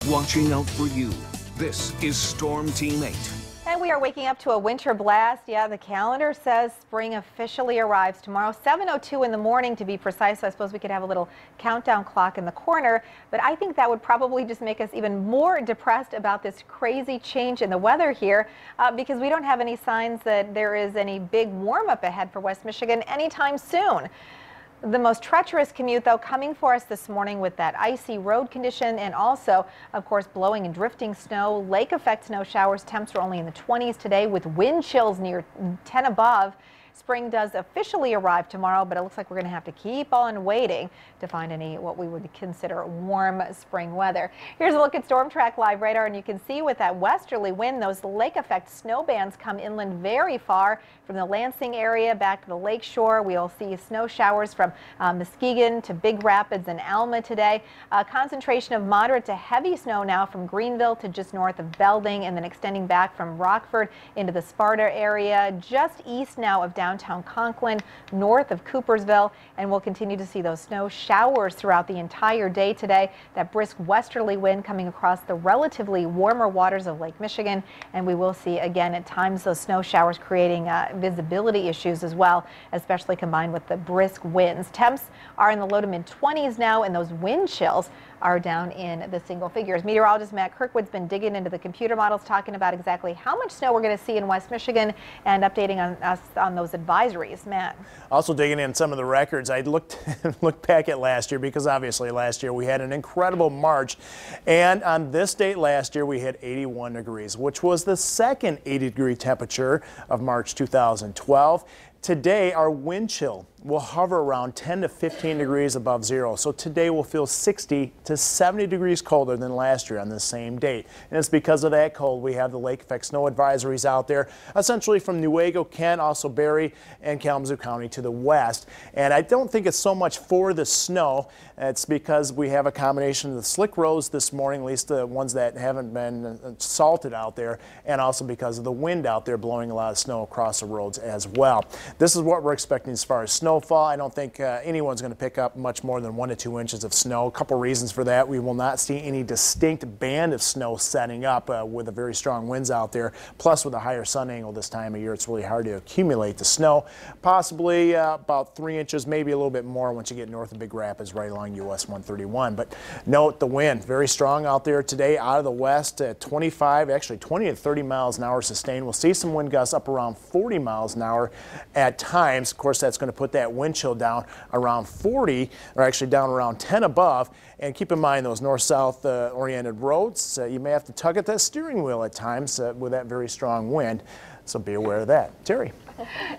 watching out for you. This is Storm Team 8. And we are waking up to a winter blast. Yeah, the calendar says spring officially arrives tomorrow, 7:02 in the morning to be precise. So I suppose we could have a little countdown clock in the corner. But I think that would probably just make us even more depressed about this crazy change in the weather here because we don't have any signs that there is any big warm up ahead for West Michigan anytime soon. The most treacherous commute, though, coming for us this morning with that icy road condition and also, of course, blowing and drifting snow. Lake effect snow showers. Temps are only in the 20s today with wind chills near 10 above. Spring does officially arrive tomorrow, but it looks like we're going to have to keep on waiting to find any what we would consider warm spring weather. Here's a look at Storm Track Live radar, and you can see with that westerly wind, those lake effect snow bands come inland very far from the Lansing area back to the lake shore. We'll see snow showers from Muskegon to Big Rapids and Alma today. A concentration of moderate to heavy snow now from Greenville to just north of Belding, and then extending back from Rockford into the Sparta area, just east now of downtown Conklin, north of Coopersville, and we'll continue to see those snow showers throughout the entire day today. That brisk westerly wind coming across the relatively warmer waters of Lake Michigan, and we will see again at times those snow showers creating visibility issues as well, especially combined with the brisk winds. Temps are in the low to mid 20s now, and those wind chills are down in the single figures. Meteorologist Matt Kirkwood's been digging into the computer models, talking about exactly how much snow we're going to see in West Michigan and updating us on those advisories. Matt. Also digging in some of the records. I looked back at last year because obviously last year we had an incredible March, and on this date last year we had 81 degrees, which was the second 80-degree temperature of March 2012. Today, our wind chill will hover around 10 to 15 degrees above zero. So today we'll feel 60 to 70 degrees colder than last year on the same date. And it's because of that cold we have the lake effect snow advisories out there, essentially from Newaygo, Kent, also Berry and Kalamazoo County to the west. And I don't think it's so much for the snow. It's because we have a combination of the slick roads this morning, at least the ones that haven't been salted out there, and also because of the wind out there blowing a lot of snow across the roads as well. This is what we're expecting as far as snowfall. I don't think anyone's going to pick up much more than 1 to 2 inches of snow. A couple reasons for that. We will not see any distinct band of snow setting up with the very strong winds out there. Plus, with a higher sun angle this time of year, it's really hard to accumulate the snow. Possibly about 3 inches, maybe a little bit more once you get north of Big Rapids, right along US 131. But note the wind, very strong out there today out of the west at 25, actually 20 to 30 miles an hour sustained. We'll see some wind gusts up around 40 miles an hour at times. Of course, that's going to put that wind chill down around 40, or actually down around 10 above. And keep in mind those north-south oriented roads, you may have to tug at that steering wheel at times with that very strong wind. So be aware of that. Terry.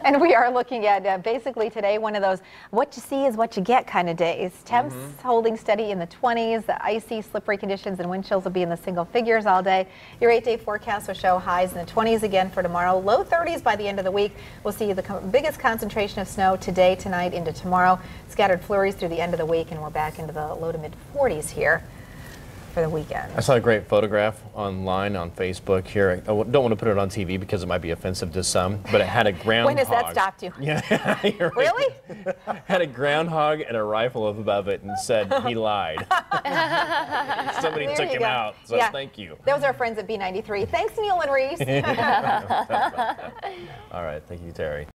And we are looking at basically today one of those what you see is what you get kind of days. Temps holding steady in the 20s. The icy, slippery conditions and wind chills will be in the single figures all day. Your 8-day forecast will show highs in the 20s again for tomorrow. Low 30s by the end of the week. We'll see the biggest concentration of snow today, tonight, into tomorrow. Scattered flurries through the end of the week, and we're back into the low to mid 40s here for the weekend. I saw a great photograph online on Facebook here. I don't want to put it on TV because it might be offensive to some, but it had a groundhog. When has that stopped you? Yeah, you're right. Really? Had a groundhog and a rifle above it and said he lied. Somebody There took you him go. out, so Yeah. thank you. Those are friends at B93. Thanks, Neil and Reese. All right, thank you, Terry.